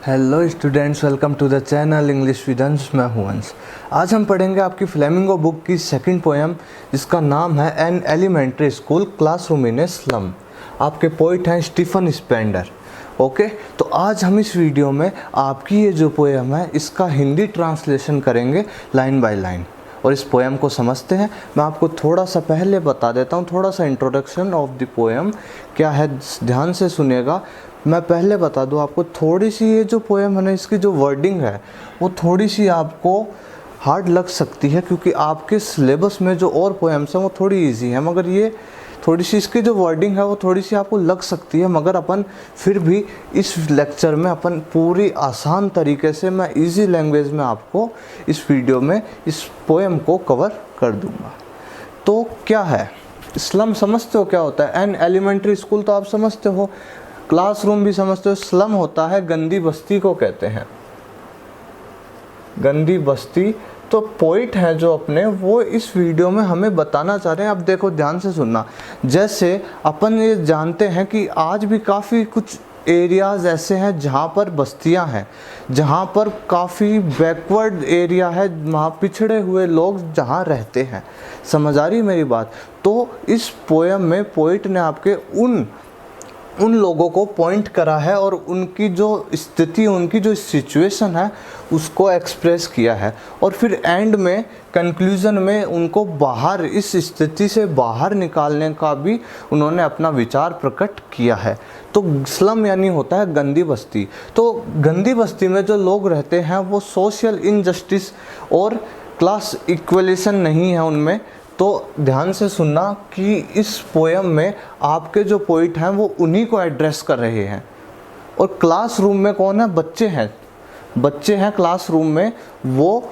Hello students, welcome to the channel English with Ansh. मैं हूं अंश। आज हम पढ़ेंगे आपकी फ्लेमिंगो बुक की सेकंड पोएम, जिसका नाम है an elementary school classroom in a slum. आपके पोइट हैं स्टीफन स्पेंडर। ओके, तो आज हम इस वीडियो में आपकी ये जो पोएम है इसका हिंदी ट्रांसलेशन करेंगे लाइन बाय लाइन और इस पोएम को समझते हैं। मैं आपको थोड़ा सा पहले बता देता हूँ, थोड़ा सा इंट्रोडक्शन ऑफ द पोएम क्या है, ध्यान से सुनिएगा। मैं पहले बता दूँ आपको, थोड़ी सी ये जो पोएम है ना, इसकी जो वर्डिंग है वो थोड़ी सी आपको हार्ड लग सकती है, क्योंकि आपके सिलेबस में जो और पोएम्स हैं वो थोड़ी इजी है, मगर ये थोड़ी सी इसकी जो वर्डिंग है वो थोड़ी सी आपको लग सकती है। मगर अपन फिर भी इस लेक्चर में अपन पूरी आसान तरीके से, मैं इजी लैंग्वेज में आपको इस वीडियो में इस पोएम को कवर कर दूंगा। तो क्या है स्लम, समझते हो क्या होता है? एन एलिमेंट्री स्कूल तो आप समझते हो, क्लासरूम भी समझते हो। स्लम होता है गंदी बस्ती को कहते हैं, गंदी बस्ती। तो पॉइंट है जो अपने वो इस वीडियो में हमें बताना चाह रहे हैं। अब देखो ध्यान से सुनना। जैसे अपन ये जानते हैं कि आज भी काफ़ी कुछ एरियाज़ ऐसे हैं जहाँ पर बस्तियाँ हैं, जहाँ पर काफ़ी बैकवर्ड एरिया है, वहाँ पिछड़े हुए लोग जहाँ रहते हैं। समझ आ रही मेरी बात? तो इस पोएम में पोइट ने आपके उन लोगों को पॉइंट करा है और उनकी जो स्थिति, उनकी जो सिचुएशन है उसको एक्सप्रेस किया है, और फिर एंड में कंक्लूज़न में उनको बाहर, इस स्थिति से बाहर निकालने का भी उन्होंने अपना विचार प्रकट किया है। तो स्लम यानी होता है गंदी बस्ती। तो गंदी बस्ती में जो लोग रहते हैं वो सोशल इनजस्टिस और क्लास इक्वलेशन नहीं है उनमें। तो ध्यान से सुनना कि इस पोएम में आपके जो पोइट हैं वो उन्हीं को एड्रेस कर रहे हैं। और क्लासरूम में कौन है? बच्चे हैं, बच्चे हैं क्लासरूम में। वो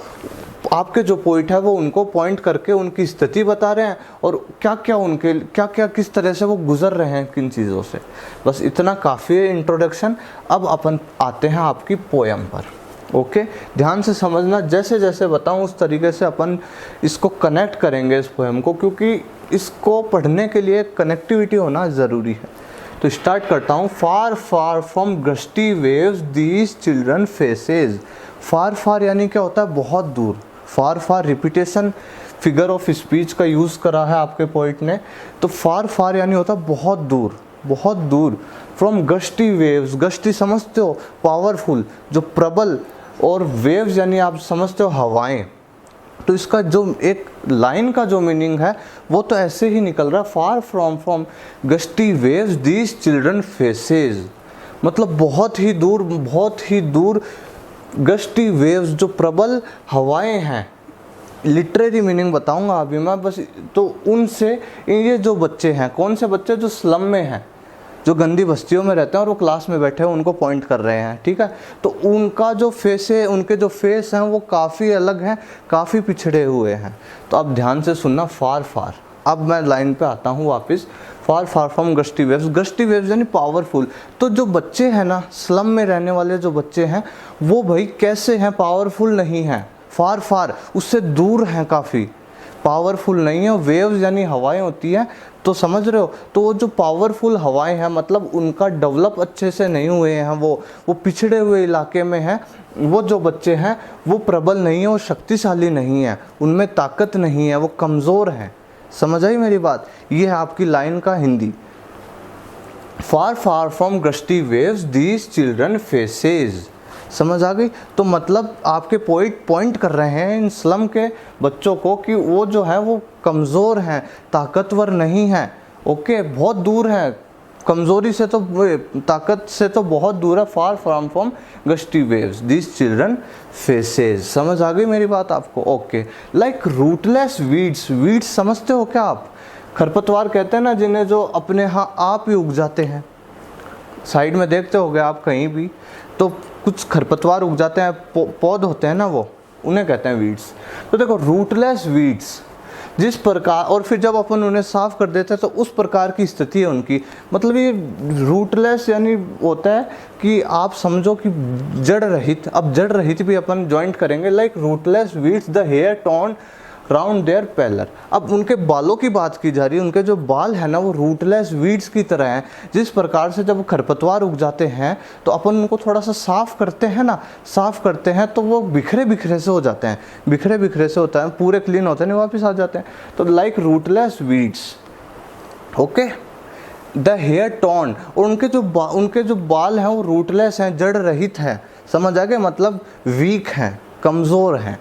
आपके जो पोइट है वो उनको पॉइंट करके उनकी स्थिति बता रहे हैं और क्या क्या किस तरह से वो गुजर रहे हैं किन चीज़ों से। बस इतना काफ़ी है इंट्रोडक्शन। अब अपन आते हैं आपकी पोएम पर। ओके, ध्यान से समझना। जैसे जैसे बताऊं उस तरीके से अपन इसको कनेक्ट करेंगे इस पोएम को, क्योंकि इसको पढ़ने के लिए कनेक्टिविटी होना ज़रूरी है। तो स्टार्ट करता हूँ। Far far from gusty waves these children faces. Far far यानी क्या होता है? बहुत दूर। Far far repetition figure of speech का यूज़ करा है आपके पोइट ने। तो फार फार यानी होता है बहुत दूर, बहुत दूर। फ्रॉम गस्टी वेव्स, गस्टी समझते हो? पावरफुल, जो प्रबल, और वेव्स यानी आप समझते हो हवाएं। तो इसका जो एक लाइन का जो मीनिंग है वो तो ऐसे ही निकल रहा है, फार from gusty waves these children faces. मतलब बहुत ही दूर, बहुत ही दूर। गस्टी वेव्स जो प्रबल हवाएं हैं, लिटरेरी मीनिंग बताऊंगा अभी मैं बस। तो उनसे ये जो बच्चे हैं, कौन से बच्चे? जो स्लम में हैं, जो गंदी बस्तियों में रहते हैं और वो क्लास में बैठे हैं, उनको पॉइंट कर रहे हैं। ठीक है, तो उनका जो फेस है, उनके जो फेस हैं वो काफ़ी अलग हैं, काफ़ी पिछड़े हुए हैं। तो अब ध्यान से सुनना। फार फार, अब मैं लाइन पे आता हूँ वापस। Far far from gusty waves, gusty waves यानी पावरफुल। तो जो बच्चे हैं ना, स्लम में रहने वाले जो बच्चे हैं वो भाई कैसे हैं? पावरफुल नहीं हैं। फार फार उससे दूर हैं, काफ़ी पावरफुल नहीं है। वेव्स यानी हवाएं होती हैं, तो समझ रहे हो? तो वो जो पावरफुल हवाएं हैं मतलब उनका डेवलप अच्छे से नहीं हुए हैं, वो पिछड़े हुए इलाके में हैं। वो जो बच्चे हैं वो प्रबल नहीं है, वो शक्तिशाली नहीं है, उनमें ताकत नहीं है, वो कमज़ोर हैं। समझ आई मेरी बात? ये है आपकी लाइन का Hindi. Far far from gusty waves these children faces. समझ आ गई? तो मतलब आपके पोइट पॉइंट कर रहे हैं इन स्लम के बच्चों को कि वो जो है वो कमज़ोर हैं, ताकतवर नहीं हैं। ओके, बहुत दूर हैं, कमज़ोरी से तो, ताकत से तो बहुत दूर है। फार from gusty waves these children faces. समझ आ गई मेरी बात आपको? Okay, like rootless weeds. Weeds समझते हो क्या आप? खरपतवार कहते हैं ना जिन्हें, जो अपने यहाँ आप ही उग जाते हैं। साइड में देखते होगे आप कहीं भी, तो कुछ खरपतवार उग जाते हैं, पौध होते हैं ना, वो उन्हें कहते हैं वीड्स। तो देखो, रूटलेस वीड्स जिस प्रकार, और फिर जब अपन उन्हें साफ कर देते हैं तो उस प्रकार की स्थिति है उनकी। मतलब ये रूटलेस यानी होता है कि आप समझो कि जड़ रहित। अब जड़ रहित भी अपन ज्वाइंट करेंगे। Like rootless weeds the hair torn round their pallor. अब उनके बालों की बात की जा रही है, उनके जो बाल है ना वो रूटलेस वीड्स की तरह हैं। जिस प्रकार से जब खरपतवार उग जाते हैं तो अपन उनको थोड़ा सा साफ़ करते हैं ना, साफ़ करते हैं तो वो बिखरे बिखरे से हो जाते हैं, बिखरे बिखरे से होता है, पूरे क्लीन होते हैं, वापस आ जाते हैं। तो like rootless weeds, okay. The hair torn, और उनके जो बाल हैं वो रूटलेस हैं, जड़ रहित हैं, समझ आ गया, मतलब वीक हैं, कमज़ोर हैं।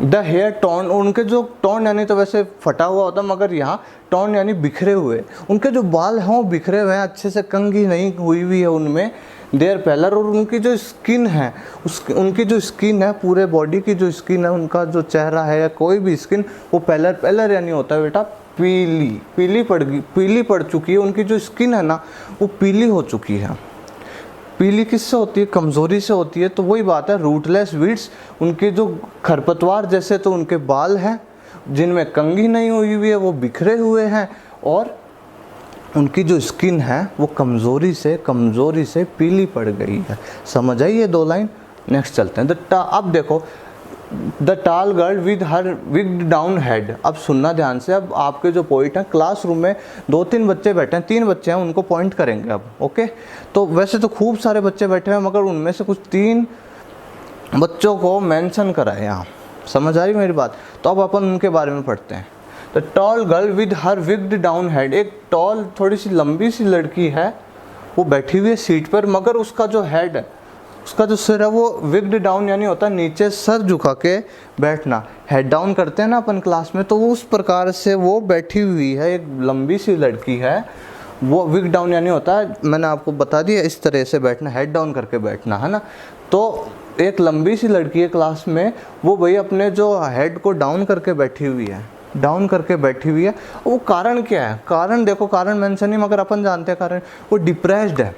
द हेयर टॉर्न, उनके जो टॉर्न यानी तो वैसे फटा हुआ होता है, मगर यहाँ टॉर्न यानी बिखरे हुए, उनके जो बाल हैं वो बिखरे हुए हैं, अच्छे से कंघी नहीं हुई हुई है उनमें। देयर पैलर, और उनकी जो स्किन है उनकी जो स्किन है, पूरे बॉडी की जो स्किन है, उनका जो चेहरा है या कोई भी स्किन, वो पैलर यानी होता है बेटा पीली पड़ चुकी है। उनकी जो स्किन है ना वो पीली हो चुकी है। पीली किससे होती है? कमज़ोरी से होती है। तो वही बात है, रूटलेस वीड्स, उनके जो खरपतवार जैसे तो उनके बाल हैं जिनमें कंघी नहीं हुई हुई है, वो बिखरे हुए हैं, और उनकी जो स्किन है वो कमज़ोरी से पीली पड़ गई है। समझ आई ये 2 लाइन? नेक्स्ट चलते हैं। अब देखो, द टाल girl with her विग्ड down head. अब सुनना ध्यान से, अब आपके जो पोइट हैं, क्लासरूम में 2-3 बच्चे बैठे हैं, 3 बच्चे हैं, उनको पॉइंट करेंगे अब, ओके। तो वैसे तो खूब सारे बच्चे बैठे हैं, मगर उनमें से कुछ 3 बच्चों को मेंशन करा है यहाँ। समझ आ रही मेरी बात? तो अब अपन उनके बारे में पढ़ते हैं। The tall girl with her विग्ड down head, एक टॉल थोड़ी सी लंबी सी लड़की है, वो बैठी हुई है सीट पर, मगर उसका जो हेड है, उसका जो सिर है वो विग्ड डाउन यानी होता है नीचे सर झुका के बैठना। हेड डाउन करते हैं ना अपन क्लास में, तो वो उस प्रकार से वो बैठी हुई है, एक लंबी सी लड़की है। वो विग डाउन यानी होता है, मैंने आपको बता दिया, इस तरह से बैठना, हेड डाउन करके बैठना, है ना। तो एक लंबी सी लड़की है क्लास में, वो भाई अपने जो हेड को डाउन करके बैठी हुई है, डाउन करके बैठी हुई है। वो कारण क्या है? कारण देखो, कारण मेंशन नहीं, मगर अपन जानते हैं कारण। वो डिप्रेस्ड है,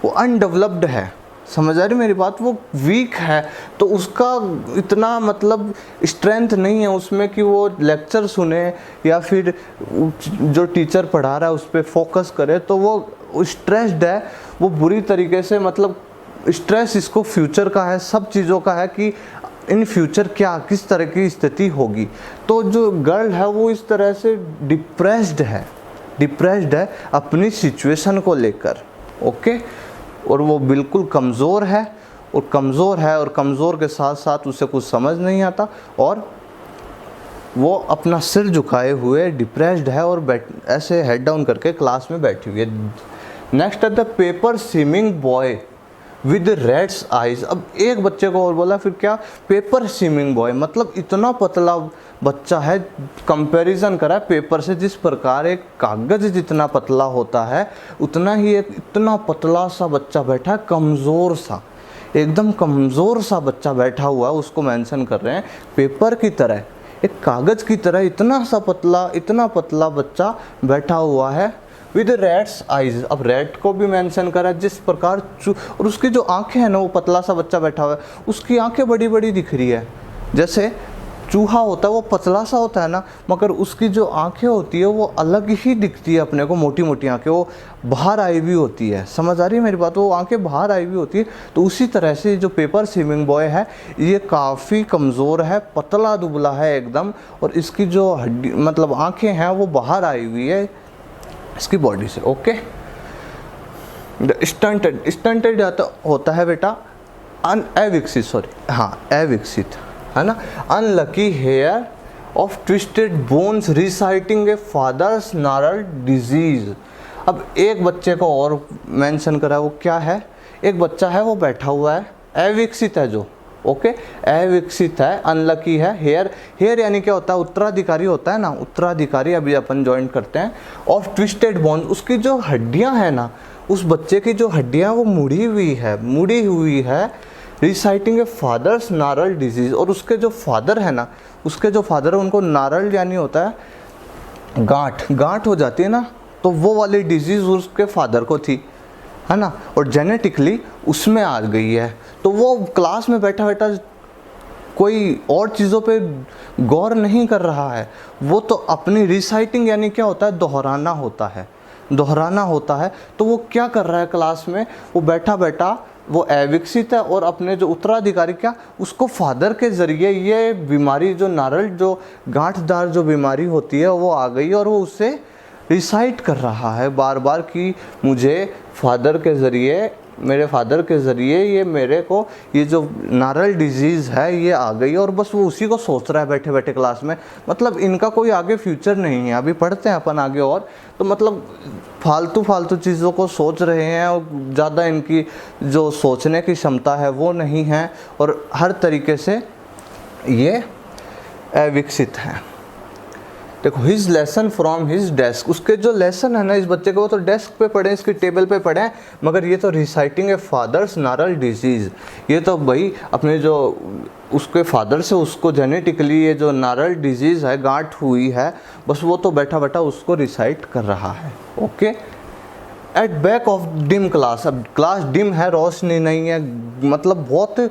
वो अनडेवलप्ड है। समझ आ रही मेरी बात? वो वीक है, तो उसका इतना मतलब स्ट्रेंथ नहीं है उसमें कि वो लेक्चर सुने या फिर जो टीचर पढ़ा रहा है उस पर फोकस करे। तो वो स्ट्रेस्ड है, वो बुरी तरीके से, मतलब स्ट्रेस इसको फ्यूचर का है, सब चीज़ों का है कि इन फ्यूचर क्या किस तरह की स्थिति होगी। तो जो गर्ल है वो इस तरह से डिप्रेस्ड है अपनी सिचुएशन को लेकर, ओके। और वो बिल्कुल कमज़ोर है, और कमज़ोर के साथ साथ उसे कुछ समझ नहीं आता, और वो अपना सिर झुकाए हुए डिप्रेस्ड है, और ऐसे हेड डाउन करके क्लास में बैठी हुई है। नेक्स्ट है the paper swimming boy with reds eyes. अब एक बच्चे को और बोला, फिर क्या? पेपर स्विमिंग बॉय, मतलब इतना पतला बच्चा है, कंपैरिजन करा पेपर से। जिस प्रकार एक कागज़ जितना पतला होता है, उतना ही एक इतना पतला सा बच्चा बैठा है, कमज़ोर सा, एकदम कमज़ोर सा बच्चा बैठा हुआ है, उसको मेंशन कर रहे हैं। पेपर की तरह, एक कागज़ की तरह इतना पतला बच्चा बैठा हुआ है विद रेड्स आइज। अब रेड को भी मेंशन करा, जिस प्रकार और उसकी जो आंखें हैं ना, वो पतला सा बच्चा बैठा हुआ है, उसकी आंखें बड़ी बड़ी दिख रही है। जैसे चूहा होता है वो पतला सा होता है ना, मगर उसकी जो आंखें होती है वो अलग ही दिखती है अपने को, मोटी मोटी आंखें, वो बाहर आई हुई होती है। समझ आ रही है मेरी बात? वो आंखें बाहर आई हुई होती है। तो उसी तरह से जो पेपर स्विमिंग बॉय है, ये काफ़ी कमज़ोर है, पतला दुबला है एकदम, और इसकी जो हड्डी मतलब आंखें हैं वो बाहर आई हुई है इसकी बॉडी से, ओके। स्टंटेड होता है बेटा अविकसित, है ना। Unlucky heir of twisted bones reciting a father's gnarled disease. अब एक बच्चे को और मेंशन करा, वो क्या है? एक बच्चा है वो बैठा हुआ है, अविकसित है जो, ओके, अविकसित है, अनलकी है। हेयर यानी क्या होता है? उत्तराधिकारी होता है ना, उत्तराधिकारी अभी अपन ज्वाइन करते हैं। ऑफ ट्विस्टेड बोन्स, उसकी जो हड्डियां हैं ना, उस बच्चे की जो हड्डियां वो मुड़ी हुई है। Reciting a father's gnarled disease, और उसके जो फादर है ना, उनको नारल यानी होता है गांठ हो जाती है ना, तो वो वाली डिजीज उसके फादर को थी, है ना, और जेनेटिकली उसमें आ गई है। तो वो क्लास में बैठा कोई और चीज़ों पे गौर नहीं कर रहा है, वो तो अपनी रिसाइटिंग यानी क्या होता है? दोहराना होता है। तो वो क्या कर रहा है क्लास में? वो बैठा वो अविकसित है, और अपने जो उत्तराधिकारी क्या उसको फादर के ज़रिए ये बीमारी जो नारल जो गांठदार जो बीमारी होती है वो आ गई, और वो उससे रिसाइट कर रहा है बार बार कि मुझे फादर के ज़रिए, मेरे फादर के ज़रिए ये मेरे को ये जो नारल डिजीज़ है ये आ गई, और बस वो उसी को सोच रहा है बैठे बैठे क्लास में। मतलब इनका कोई आगे फ्यूचर नहीं है, अभी पढ़ते हैं अपन आगे और, तो मतलब फालतू फालतू चीज़ों को सोच रहे हैं, और ज़्यादा इनकी जो सोचने की क्षमता है वो नहीं है, और हर तरीके से ये अविकसित है। देखो his lesson from his desk, उसके जो लेसन है ना इस बच्चे को वो तो डेस्क पे पढ़े, इसकी टेबल पे पढ़े हैं, मगर ये तो रिसाइटिंग ए फादर्स नारल डिजीज़, ये तो भाई अपने जो उसके फादर से उसको जेनेटिकली ये जो नारल डिजीज़ है गांठ हुई है, बस वो तो बैठा बैठा उसको रिसाइट कर रहा है। Okay, at back of dim class, अब क्लास डिम है, रोशनी नहीं है, मतलब बहुत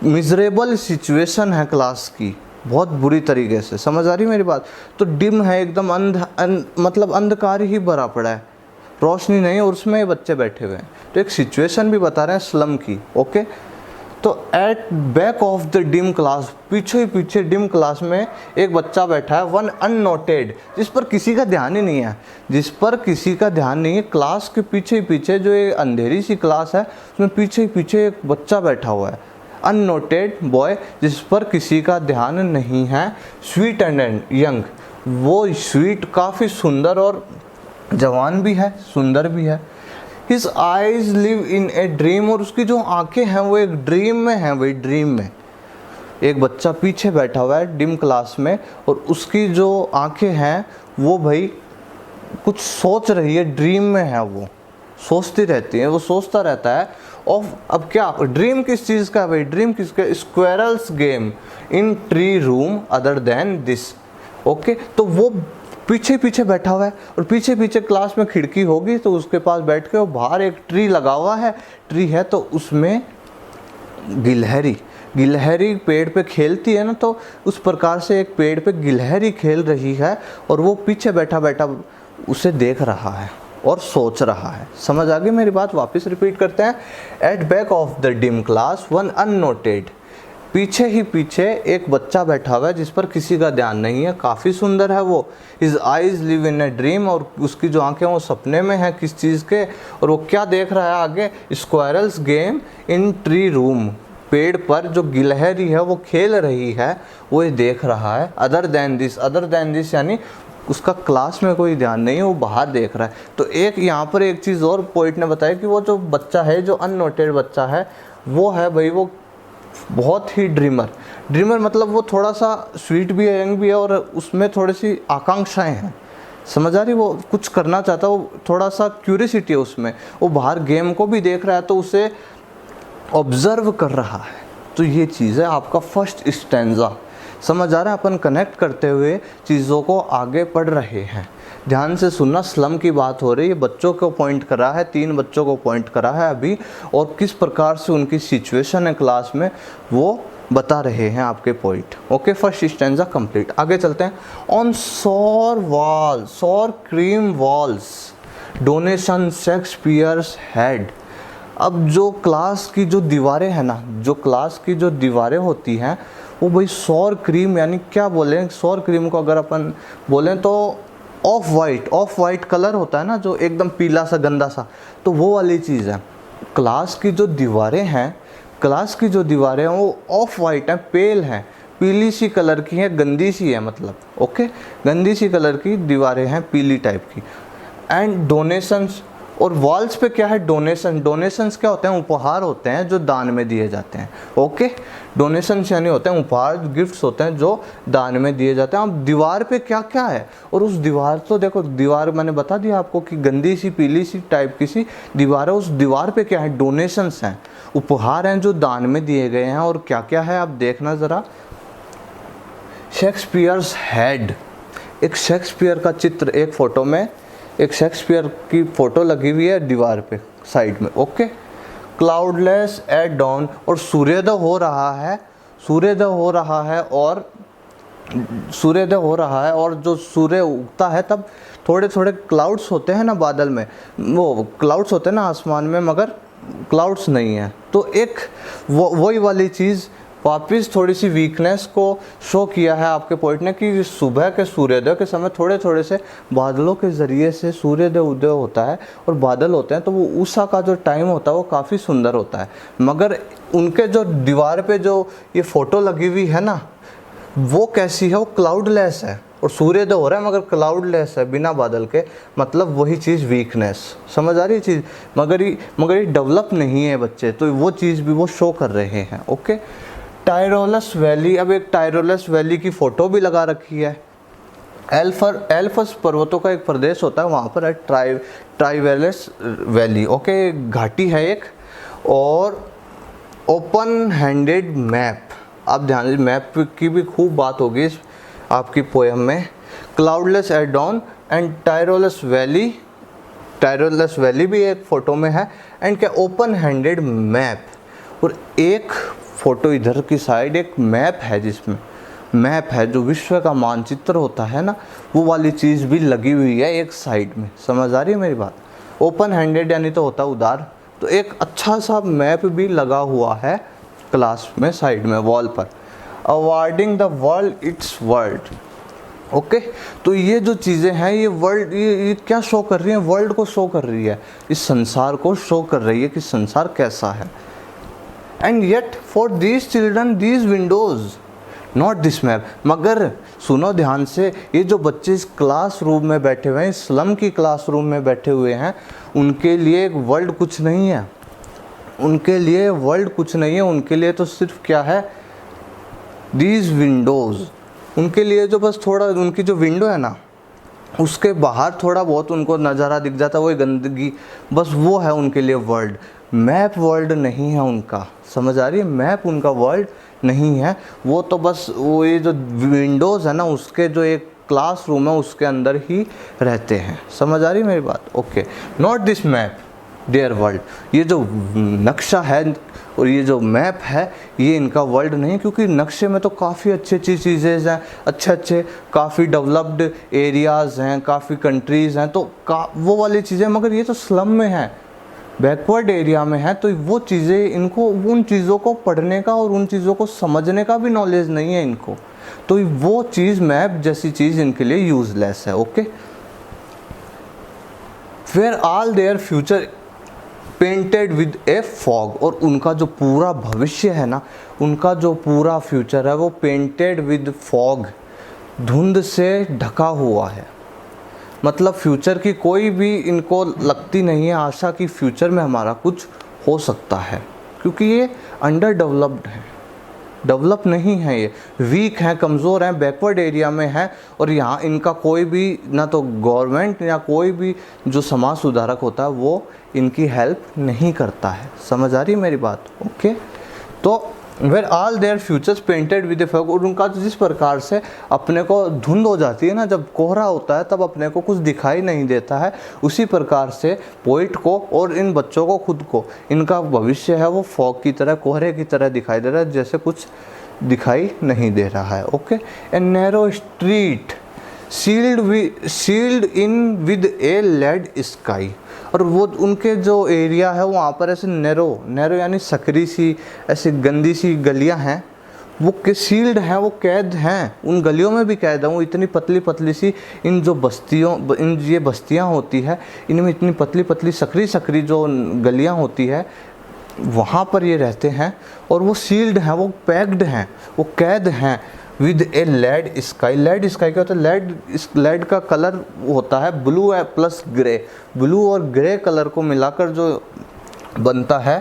मिजरेबल सिचुएशन है क्लास की, बहुत बुरी तरीके से, समझ आ रही मेरी बात। तो डिम है एकदम मतलब अंधकार ही भरा पड़ा है, रोशनी नहीं है, और उसमें बच्चे बैठे हुए हैं। तो एक सिचुएशन भी बता रहे हैं स्लम की। ओके, तो at back of the dim class, पीछे ही पीछे डिम क्लास में एक बच्चा बैठा है, वन अननोटेड, जिस पर किसी का ध्यान ही नहीं है, जिस पर किसी का ध्यान नहीं है। क्लास के पीछे ही पीछे जो ये अंधेरी सी क्लास है उसमें पीछे ही पीछे एक बच्चा बैठा हुआ है, अननोटेड बॉय, जिस पर किसी का ध्यान नहीं है। स्वीट एंड यंग, वो स्वीट काफ़ी सुंदर और जवान भी है, सुंदर भी है। His eyes live in a dream, और उसकी जो आंखें हैं वो एक ड्रीम में हैं, वही ड्रीम में। एक बच्चा पीछे बैठा हुआ है डिम क्लास में, और उसकी जो आंखें हैं वो भाई कुछ सोच रही है, ड्रीम में है, वो सोचती रहती है, वो सोचता रहता है। और अब क्या ड्रीम किस चीज़ का है भाई, ड्रीम किसका, squirrels game in tree room other than this. Okay, तो वो पीछे पीछे बैठा हुआ है, और पीछे पीछे क्लास में खिड़की होगी तो उसके पास बैठ के, वो बाहर एक ट्री लगा हुआ है, ट्री है तो उसमें गिलहरी पेड़ पे खेलती है ना, तो उस प्रकार से एक पेड़ पे गिलहरी खेल रही है, और वो पीछे बैठा बैठा उसे देख रहा है और सोच रहा है। समझ आ गई मेरी बात, वापस रिपीट करते हैं। At back of the dim class one unnoted, पीछे ही पीछे एक बच्चा बैठा हुआ है जिस पर किसी का ध्यान नहीं है, काफ़ी सुंदर है वो। His eyes live in a dream, और उसकी जो आंखें वो सपने में हैं किस चीज़ के, और वो क्या देख रहा है आगे, squirrels game in tree room, पेड़ पर जो गिलहरी है वो खेल रही है वो ये देख रहा है। अदर देन दिस यानी उसका क्लास में कोई ध्यान नहीं है, वो बाहर देख रहा है। तो एक यहाँ पर एक चीज़ और पोइट ने बताया कि वो जो बच्चा है, जो अननोटेड बच्चा है, वो है भाई वो बहुत ही ड्रीमर मतलब वो थोड़ा सा स्वीट भी है, यंग भी है, और उसमें थोड़ी सी आकांक्षाएं हैं, समझ आ रही, वो कुछ करना चाहता है, वो थोड़ा सा क्यूरियोसिटी है उसमें, वो बाहर गेम को भी देख रहा है तो उसे ऑब्जर्व कर रहा है। तो ये चीज़ है आपका फर्स्ट स्टैंजा, समझ आ रहा है, अपन कनेक्ट करते हुए चीज़ों को आगे पढ़ रहे हैं। ध्यान से सुनना, स्लम की बात हो रही है, बच्चों को पॉइंट करा है, 3 बच्चों को पॉइंट करा है अभी, और किस प्रकार से उनकी सिचुएशन है क्लास में वो बता रहे हैं आपके point. Okay, first stanza complete. आगे चलते हैं। ऑन सौर cream walls donation Shakespeare's head. अब जो क्लास की जो दीवारें हैं ना, जो क्लास की जो दीवारें होती हैं वो भाई सौर क्रीम, यानी क्या बोलें, सौर क्रीम को अगर अपन बोलें तो ऑफ वाइट कलर होता है ना, जो एकदम पीला सा गंदा सा, तो वो वाली चीज़ है। क्लास की जो दीवारें हैं वो ऑफ वाइट हैं, पेल हैं, पीली सी कलर की हैं, गंदी सी है मतलब। ओके, गंदी सी कलर की दीवारें हैं, पीली टाइप की। एंड डोनेशंस, और वॉल्स पे क्या है, डोनेशंस क्या होते हैं, उपहार होते हैं जो दान में दिए जाते हैं। ओके, डोनेशंस यानी होते हैं उपहार, गिफ्ट्स होते हैं जो दान में दिए जाते हैं। अब दीवार पे क्या क्या है, और उस दीवार, तो देखो दीवार मैंने बता दिया आपको कि गंदी सी पीली सी टाइप की सी दीवार है, उस दीवार पे क्या है, डोनेशंस हैं, उपहार हैं जो दान में दिए गए हैं। और क्या क्या है आप देखना ज़रा। शेक्सपियर्स हेड, एक शेक्सपियर का चित्र, एक फ़ोटो में एक शेक्सपियर की फ़ोटो लगी हुई है दीवार पे साइड में। ओके, क्लाउडलेस एट डॉन, और सूर्योदय हो रहा है, और जो सूर्य उगता है तब थोड़े थोड़े क्लाउड्स होते हैं ना बादल में, वो क्लाउड्स होते हैं ना आसमान में, मगर क्लाउड्स नहीं है। तो एक वही वाली चीज़ वापस थोड़ी सी वीकनेस को शो किया है आपके पोइट ने कि सुबह के सूर्योदय के समय थोड़े थोड़े से बादलों के ज़रिए से सूर्योदय उदय होता है और बादल होते हैं, तो वो उषा का जो टाइम होता है वो काफ़ी सुंदर होता है। मगर उनके जो दीवार पे जो ये फ़ोटो लगी हुई है ना, वो कैसी है, वो क्लाउडलेस है और सूर्योदय हो रहा है मगर क्लाउडलेस है, बिना बादल के। मतलब वही चीज़ वीकनेस, समझ आ रही है चीज़। मगर ये डेवलप नहीं है बच्चे, तो वो चीज़ भी वो शो कर रहे हैं। ओके, टायरोलस वैली, अब एक टायरोलस वैली की फ़ोटो भी लगा रखी है। एल्फस पर्वतों का एक प्रदेश होता है, वहाँ पर है ट्राइवेलस वैली। ओके, घाटी है एक। और ओपन हैंडेड मैप, आप ध्यान दीजिए, मैप की भी खूब बात होगी इस आपकी पोएम में। Cloudless at dawn and Tyrolese valley भी एक फ़ोटो में है। एंड क्या, ओपन हैंडेड मैप, और एक फ़ोटो इधर की साइड एक मैप है, जिसमें मैप है जो विश्व का मानचित्र होता है ना, वो वाली चीज़ भी लगी हुई है एक साइड में। समझ आ रही है मेरी बात। ओपन हैंडेड यानी तो होता उदार, तो एक अच्छा सा मैप भी लगा हुआ है क्लास में साइड में वॉल पर। Awarding the world it's world. Okay, तो ये जो चीज़ें हैं ये वर्ल्ड, ये क्या शो कर रही हैं, वर्ल्ड को शो कर रही है, इस संसार को शो कर रही है कि संसार कैसा है। And yet for these children these Windows not this map. मगर सुनो ध्यान से, ये जो बच्चे इस क्लासरूम में बैठे हुए हैं, इस स्लम की क्लासरूम में बैठे हुए हैं, उनके लिए एक वर्ल्ड कुछ नहीं है। उनके लिए वर्ल्ड कुछ नहीं है, उनके लिए तो सिर्फ क्या है, दीज विंडोज़। उनके लिए जो बस थोड़ा उनकी जो विंडो है ना, उसके बाहर थोड़ा बहुत उनको नज़ारा दिख जाता है, वही गंदगी, बस वो है उनके लिए वर्ल्ड। मैप वर्ल्ड नहीं है उनका, समझ आ रही है, मैप उनका वर्ल्ड नहीं है। वो तो बस वो ये जो विंडोज़ है ना, उसके जो एक क्लासरूम है उसके अंदर ही रहते हैं। समझ आ रही है मेरी बात। Okay, not this map there world. ये जो नक्शा है और ये जो मैप है, ये इनका वर्ल्ड नहीं, क्योंकि नक्शे में तो काफ़ी अच्छी अच्छी चीज़ें हैं, अच्छे काफ़ी डेवलप्ड एरियाज़ हैं, काफ़ी कंट्रीज़ हैं, तो वो वाली चीज़ें। मगर ये तो स्लम में है, बैकवर्ड एरिया में है, तो वो चीज़ें, इनको उन चीज़ों को पढ़ने का और उन चीज़ों को समझने का भी नॉलेज नहीं है इनको, तो वो चीज़, मैप जैसी चीज़ इनके लिए यूजलेस है। Okay, where all their future painted with a fog. और उनका जो पूरा भविष्य है ना, उनका जो पूरा फ्यूचर है वो पेंटेड विद फॉग, धुंध से ढका हुआ है। मतलब फ्यूचर की कोई भी इनको लगती नहीं है आशा कि फ्यूचर में हमारा कुछ हो सकता है, क्योंकि ये अंडर डेवलप्ड है, डेवलप नहीं है, ये वीक हैं, कमज़ोर हैं, बैकवर्ड एरिया में है। और यहाँ इनका कोई भी ना तो गवर्नमेंट या कोई भी जो समाज सुधारक होता है वो इनकी हेल्प नहीं करता है। समझ आ रही है मेरी बात। ओके, तो where all their futures painted with a fog. और उनका जिस प्रकार से अपने को धुंध हो जाती है ना, जब कोहरा होता है तब अपने को कुछ दिखाई नहीं देता है, उसी प्रकार से पोइट को और इन बच्चों को खुद को, इनका भविष्य है वो फॉग की तरह, कोहरे की तरह दिखाई दे रहा है, जैसे कुछ दिखाई नहीं दे रहा है। Okay, a narrow street sealed in with a lead sky. और वो उनके जो एरिया है वहाँ पर ऐसे नैरो यानी सकरी सी, ऐसी गंदी सी गलियाँ हैं, वो सील्ड हैं, वो कैद हैं, उन गलियों में भी कैद हैं। वो इतनी पतली पतली सी इन जो बस्तियों, इन ये बस्तियाँ होती है, इनमें इतनी पतली पतली सकरी जो गलियाँ होती है, वहाँ पर ये रहते हैं। और वो सील्ड हैं, वो पैक्ड हैं, वो कैद हैं with a lead sky. Lead sky क्या होता है, लेड का कलर होता है ब्लू प्लस ग्रे, ब्लू और ग्रे कलर को मिलाकर जो बनता है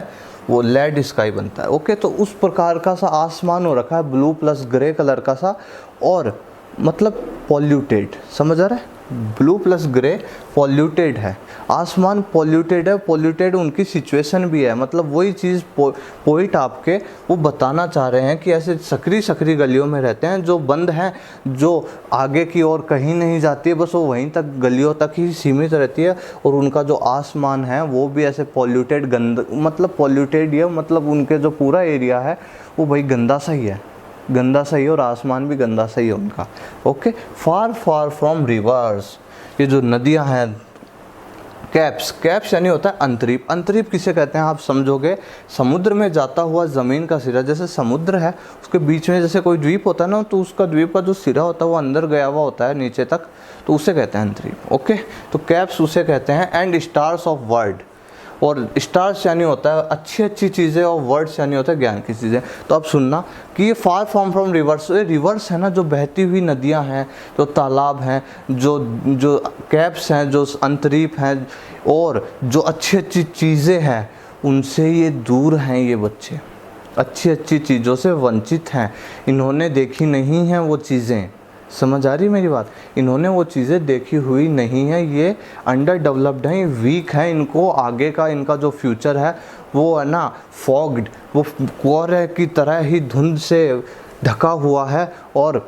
वो लेड स्काई बनता है। ओके, तो उस प्रकार का सा आसमान हो रखा है, ब्लू प्लस ग्रे कलर का सा, और मतलब पॉल्यूटेड। समझ आ रहा है, ब्लू प्लस ग्रे पॉल्यूटेड है, आसमान पॉल्यूटेड है, पॉल्यूटेड उनकी सिचुएशन भी है। मतलब वही चीज़ पोइट आपके वो बताना चाह रहे हैं कि ऐसे सकरी गलियों में रहते हैं, जो बंद हैं, जो आगे की ओर कहीं नहीं जाती है, बस वो वहीं तक गलियों तक ही सीमित रहती है। और उनका जो आसमान है वो भी ऐसे पॉल्यूटेड, मतलब पॉल्यूटेड ही है, मतलब उनके जो पूरा एरिया है वो भाई गंदा सा ही है, गंदा सा ही है, और आसमान भी गंदा सा ही है उनका। ओके, फार फ्रॉम रिवर्स, ये जो नदियां हैं कैप्स, कैप्स यानी होता है अंतरीप। अंतरीप किसे कहते हैं आप समझोगे, समुद्र में जाता हुआ ज़मीन का सिरा, जैसे समुद्र है उसके बीच में जैसे कोई द्वीप होता है ना, तो उसका द्वीप का जो सिरा होता है वो अंदर गया हुआ होता है नीचे तक, तो उसे कहते हैं अंतरीप। ओके, तो कैप्स उसे कहते हैं। एंड स्टार्स ऑफ वर्ल्ड, और स्टार्स यानी होता है अच्छी अच्छी चीज़ें, और वर्ड्स यानी होता है ज्ञान की चीज़ें। तो अब सुनना कि ये फार फ्रॉम रिवर्स, ये रिवर्स है ना, जो बहती हुई नदियां हैं, जो तालाब हैं, जो कैप्स हैं, जो अंतरीप हैं, और जो अच्छी अच्छी चीज़ें हैं, उनसे ये दूर हैं। ये बच्चे अच्छी अच्छी चीज़ों से वंचित हैं, इन्होंने देखी नहीं हैं वो चीज़ें। समझ आ रही मेरी बात? इन्होंने वो चीज़ें देखी हुई नहीं है, ये अंडर डेवलप्ड हैं, वीक है, इनको आगे का इनका जो फ्यूचर है वो है ना फॉग्ड, वो कोहरे की तरह ही धुंध से ढका हुआ है, और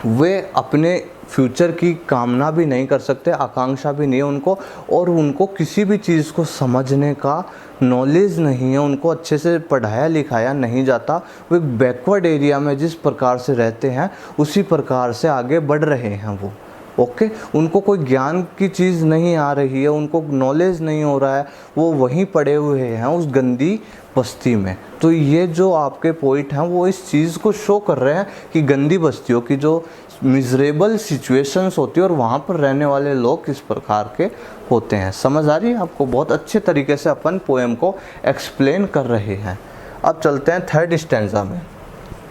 वे अपने फ्यूचर की कामना भी नहीं कर सकते, आकांक्षा भी नहीं है उनको, और उनको किसी भी चीज़ को समझने का नॉलेज नहीं है, उनको अच्छे से पढ़ाया लिखाया नहीं जाता। वो एक बैकवर्ड एरिया में जिस प्रकार से रहते हैं उसी प्रकार से आगे बढ़ रहे हैं वो। ओके, उनको कोई ज्ञान की चीज़ नहीं आ रही है, उनको नॉलेज नहीं हो रहा है, वो वहीं पड़े हुए हैं उस गंदी बस्ती में। तो ये जो आपके पोइट हैं वो इस चीज़ को शो कर रहे हैं कि गंदी बस्तियों की जो मिजरेबल सिचुएशंस होती है और वहाँ पर रहने वाले लोग किस प्रकार के होते हैं। समझ आ रही है आपको? बहुत अच्छे तरीके से अपन पोएम को एक्सप्लेन कर रहे हैं। अब चलते हैं थर्ड स्टैंजा में।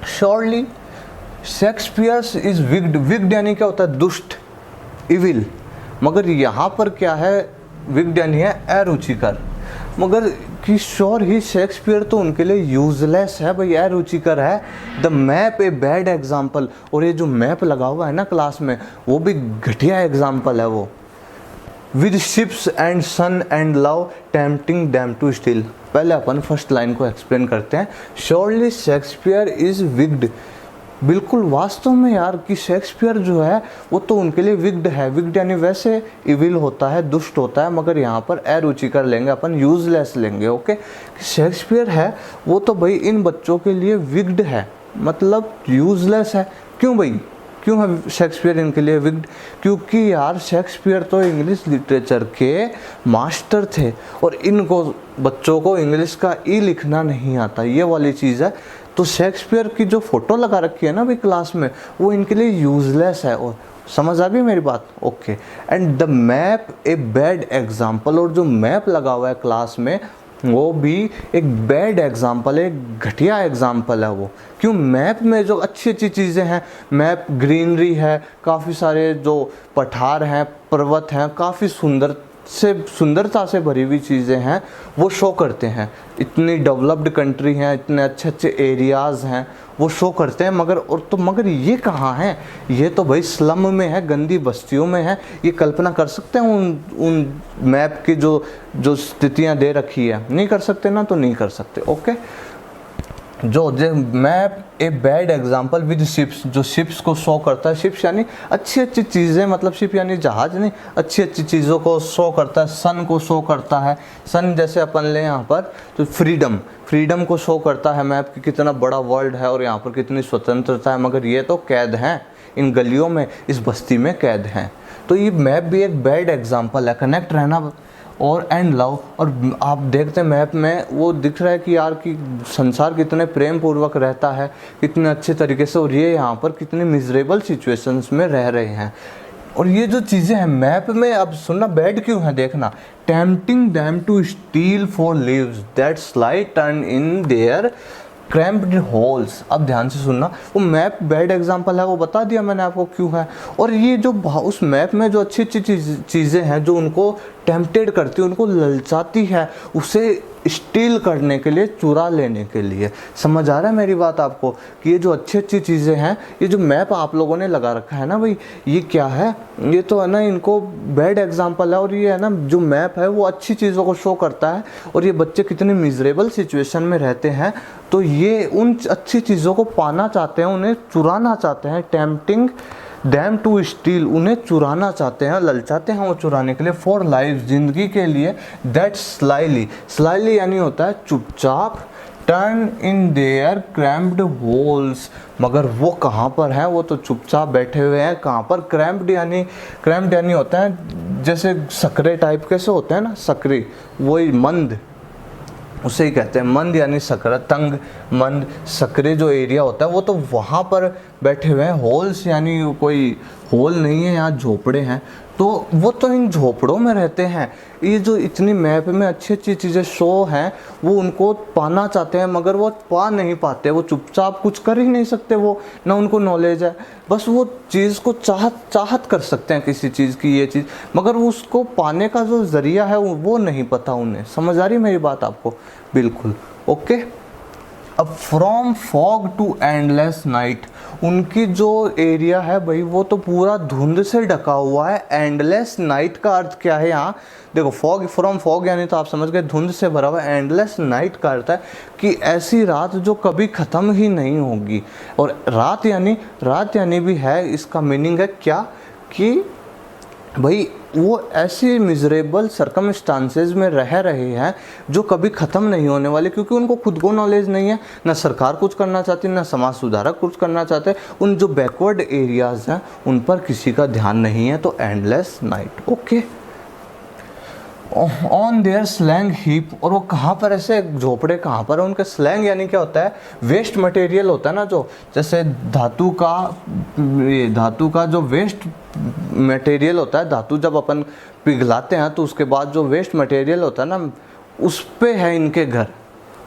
श्योरली शेक्सपियर्स इज विग्ड, विग्ड यानी क्या होता है? दुष्ट, इविल। मगर यहाँ पर क्या है? विग्ड यानी है अरुचिकर। मगर कि श्योर ही शेक्सपियर तो उनके लिए यूजलेस है भाई, अरुचिकर है। The map a bad example, और ये जो मैप लगा हुआ है ना क्लास में, वो भी घटिया एग्जाम्पल है वो। With ships and sun and love tempting them to steal. पहले अपन फर्स्ट लाइन को एक्सप्लेन करते हैं। श्योरली शेक्सपियर इज विग्ड, बिल्कुल वास्तव में यार कि शेक्सपियर जो है वो तो उनके लिए विग्ड है। विग्ड यानी वैसे इविल होता है, दुष्ट होता है, मगर यहाँ पर अरुचिकर लेंगे अपन, यूजलेस लेंगे। ओके, शेक्सपियर है वो तो भाई इन बच्चों के लिए विग्ड है, मतलब यूजलेस है। क्यों भाई, क्यों है शेक्सपियर इनके लिए विग्ड? क्योंकि यार शेक्सपियर तो इंग्लिश लिटरेचर के मास्टर थे, और इनको बच्चों को इंग्लिश का ई लिखना नहीं आता, ये वाली चीज़ है। तो शेक्सपियर की जो फोटो लगा रखी है ना भाई क्लास में, वो इनके लिए यूजलेस है। और समझ आ गई मेरी बात? Okay. And the map a bad example, और जो मैप लगा हुआ है क्लास में वो भी एक बैड एग्जाम्पल है, घटिया एग्जाम्पल है वो। क्यों? मैप में जो अच्छी अच्छी चीज़ें हैं, मैप ग्रीनरी है, काफ़ी सारे जो पठार हैं, पर्वत हैं, काफ़ी सुंदरता से भरी हुई चीज़ें हैं, वो शो करते हैं। इतनी डेवलप्ड कंट्री हैं, इतने अच्छे अच्छे एरियाज़ हैं, वो शो करते हैं। मगर ये कहाँ है? ये तो भाई स्लम में है, गंदी बस्तियों में है। ये कल्पना कर सकते हैं उन मैप की जो स्थितियाँ दे रखी है? नहीं कर सकते ना, तो नहीं कर सकते। ओके, जो map a bad example with ships, जो शिप्स को शो करता है। शिप्स यानी अच्छी अच्छी चीज़ें, मतलब शिप यानी जहाज नहीं, अच्छी अच्छी चीज़ों को शो करता है। सन को शो करता है, सन जैसे अपन ले यहाँ पर तो फ्रीडम को शो करता है मैप कि कितना बड़ा वर्ल्ड है और यहाँ पर कितनी स्वतंत्रता है। मगर ये तो कैद हैं इन गलियों में, इस बस्ती में कैद हैं। तो ये मैप भी एक बैड एग्जाम्पल है। कनेक्ट रहना और एंड लव, और आप देखते हैं मैप में वो दिख रहा है कि यार कि संसार कितने प्रेम पूर्वक रहता है, कितने अच्छे तरीके से, और ये यहाँ पर कितनी मिजरेबल सिचुएशंस में रह रहे हैं। और ये जो चीज़ें हैं मैप में, अब सुनना बैड क्यों है देखना। Tempting them to steal for lives that slide turn in their cramped holes. अब ध्यान से सुनना, वो मैप बैड एग्जाम्पल है, वो बता दिया मैंने आपको क्यों है। और ये जो उस मैप में जो अच्छी अच्छी चीज़ें हैं जो उनको टेम्पटेड करती है, उनको ललचाती है, उसे स्टील करने के लिए, चुरा लेने के लिए। समझ आ रहा है मेरी बात आपको कि ये जो अच्छी अच्छी चीज़ें हैं, ये जो मैप आप लोगों ने लगा रखा है ना भाई, ये क्या है? ये तो है ना इनको बैड एग्जाम्पल है। और ये है ना जो मैप है वो अच्छी चीज़ों को शो करता है, और ये बच्चे कितनी मिजरेबल सिचुएशन में रहते हैं, तो ये उन अच्छी चीज़ों को पाना चाहते हैं, उन्हें चुराना चाहते हैं। टेम्पटिंग डैम टू स्टील, उन्हें चुराना चाहते हैं, ललचाते हैं वो चुराने के लिए। फॉर लाइफ, जिंदगी के लिए। दैट स्लाइली यानी होता है चुपचाप। Turn in their cramped holes, मगर वो कहाँ पर है? वो तो चुपचाप बैठे हुए हैं। कहाँ पर? क्रैम्प्ड यानी होता है जैसे सकरे टाइप कैसे होते हैं ना, सकरे, वही मंद, उसे ही कहते हैं मंद, यानी सकरा, तंग मंद सकरे जो एरिया होता है वो तो वहाँ पर बैठे हुए हैं। होल्स यानी कोई होल नहीं है, यहाँ झोपड़े हैं, तो वो तो इन झोपड़ों में रहते हैं। ये जो इतनी मैप में अच्छी अच्छी चीज़ें शो हैं वो उनको पाना चाहते हैं मगर वो पा नहीं पाते, वो चुपचाप कुछ कर ही नहीं सकते, वो ना उनको नॉलेज है, बस वो चीज़ को चाहत कर सकते हैं किसी चीज़ की, ये चीज़, मगर उसको पाने का जो ज़रिया है वो नहीं पता उन्हें। समझ आ रही मेरी बात आपको? बिल्कुल, ओके। अब from fog to endless night, उनकी जो एरिया है भाई वो तो पूरा धुंध से ढका हुआ है। एंडलेस नाइट का अर्थ क्या है यहाँ देखो, फॉग, फ्रॉम फॉग यानी तो आप समझ गए धुंध से भरा हुआ। एंडलेस नाइट का अर्थ है कि ऐसी रात जो कभी ख़त्म ही नहीं होगी। और रात यानी भी है, इसका मीनिंग है क्या कि भाई वो ऐसी मिजरेबल सर्कमस्टांसेस में रह रहे हैं जो कभी ख़त्म नहीं होने वाले, क्योंकि उनको खुद को नॉलेज नहीं है, ना सरकार कुछ करना चाहती, ना समाज सुधारक कुछ करना चाहते। उन जो बैकवर्ड एरियाज़ हैं उन पर किसी का ध्यान नहीं है। तो endless night, okay. On their slang heap, और वो कहाँ पर, ऐसे झोपड़े कहाँ पर है उनके? स्लैंग यानी क्या होता है? वेस्ट मटेरियल होता है ना, जो जैसे धातु का जो वेस्ट मटेरियल होता है, धातु जब अपन पिघलाते हैं तो उसके बाद जो वेस्ट मटेरियल होता है ना, उस पे है इनके घर,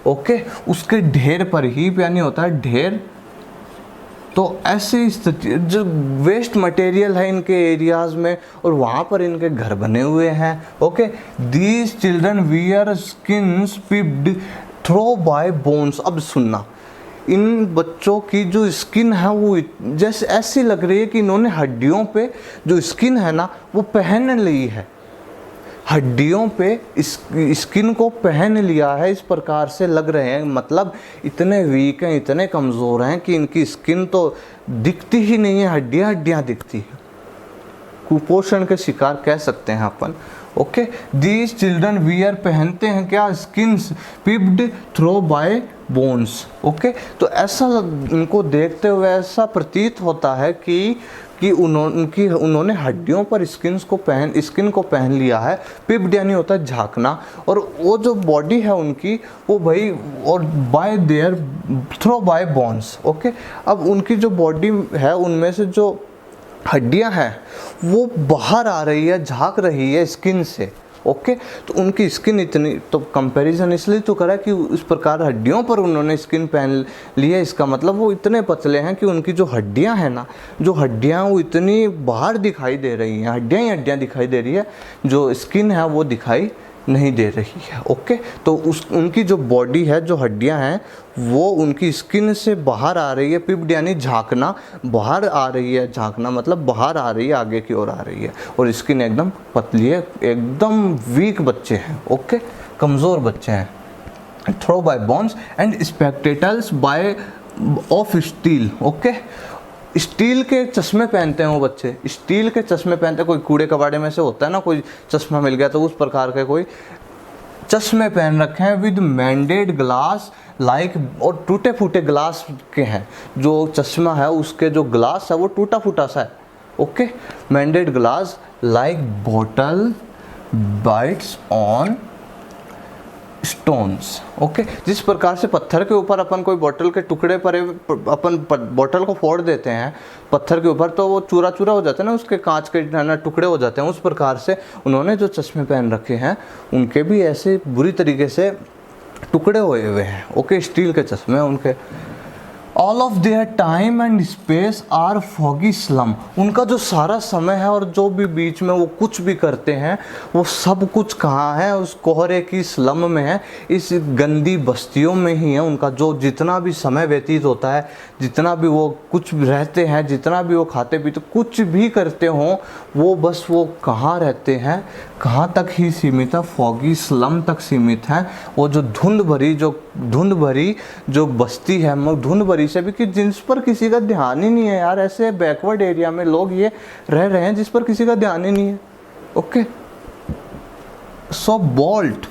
ओके। उसके ढेर पर, हीप यानी होता है ढेर। तो ऐसी स्थिति, जो वेस्ट मटेरियल है इनके एरियाज़ में और वहाँ पर इनके घर बने हुए हैं, okay. These children wear skins peeped through by bones. अब सुनना, इन बच्चों की जो स्किन है वो जैसे ऐसी लग रही है कि इन्होंने हड्डियों पे जो स्किन है ना वो पहन ली है, हड्डियों पे स्किन को पहन लिया है, इस प्रकार से लग रहे हैं। मतलब इतने वीक हैं, इतने कमज़ोर हैं कि इनकी स्किन तो दिखती ही नहीं है, हड्डियाँ दिखती हैं। कुपोषण के शिकार कह सकते हैं अपन, ओके। दीज चिल्ड्रन वियर, पहनते हैं क्या? Skins peeped through by bones, okay. तो ऐसा उनको देखते हुए ऐसा प्रतीत होता है कि उन्होंने हड्डियों पर स्किन को पहन लिया है। पिप्ड यानी होता है झांकना, और वो जो बॉडी है उनकी वो भाई, और by their throw by bones, okay. अब उनकी जो बॉडी है उनमें से जो हड्डियां हैं वो बाहर आ रही है, झांक रही है स्किन से, ओके। तो उनकी स्किन इतनी, तो कंपैरिजन इसलिए तो करा कि इस प्रकार हड्डियों पर उन्होंने स्किन पहन ली है। इसका मतलब वो इतने पतले हैं कि उनकी जो हड्डियां हैं ना, जो हड्डियां वो इतनी बाहर दिखाई दे रही हैं, हड्डियां ही हड्डियां दिखाई दे रही है, जो स्किन है वो दिखाई नहीं दे रही है, ओके। तो उनकी जो बॉडी है, जो हड्डियां हैं वो उनकी स्किन से बाहर आ रही है। पिप्ड यानी झांकना, बाहर आ रही है, झांकना मतलब बाहर आ रही है, आगे की ओर आ रही है, और स्किन एकदम पतली है, एकदम वीक बच्चे हैं, ओके, कमज़ोर बच्चे हैं। Throw by bones and spectacles by of steel, okay. Steel के चश्मे पहनते हैं वो बच्चे, स्टील के चश्मे पहनते हैं। कोई कूड़े कबाड़े में से होता है ना, कोई चश्मा मिल गया तो उस प्रकार के कोई चश्मे पहन रखे हैं। विद मैंडेड ग्लास लाइक, और टूटे फूटे ग्लास के हैं, जो चश्मा है उसके जो ग्लास है वो टूटा फूटा सा है, okay. Mended glass like bottle bites on stones, okay. जिस प्रकार से पत्थर के ऊपर अपन कोई बोतल के टुकड़े पर अपन बोतल को फोड़ देते हैं पत्थर के ऊपर, तो वो चूरा चूरा हो जाता है ना, उसके कांच के टुकड़े हो जाते हैं। उस प्रकार से उन्होंने जो चश्मे पहन रखे हैं उनके भी ऐसे बुरी तरीके से टुकड़े हुए हैं, ओके। स्टील के चश्मे उनके। All of their time and space are foggy slum, उनका जो सारा समय है और जो भी बीच में वो कुछ भी करते हैं वो सब कुछ कहाँ है? उस कोहरे की स्लम में है, इस गंदी बस्तियों में ही है। उनका जो जितना भी समय व्यतीत होता है, जितना भी वो कुछ रहते हैं, जितना भी वो खाते पीते, कुछ भी करते हों, वो बस वो कहाँ रहते हैं, कहाँ तक ही सीमित है? फॉगी स्लम तक सीमित है। वो जो धुंध भरी जो बस्ती है, धुंध भरी से भी, कि जिस पर किसी का ध्यान ही नहीं है यार। ऐसे बैकवर्ड एरिया में लोग ये रह रहे हैं जिस पर किसी का ध्यान ही नहीं है, okay. So bolt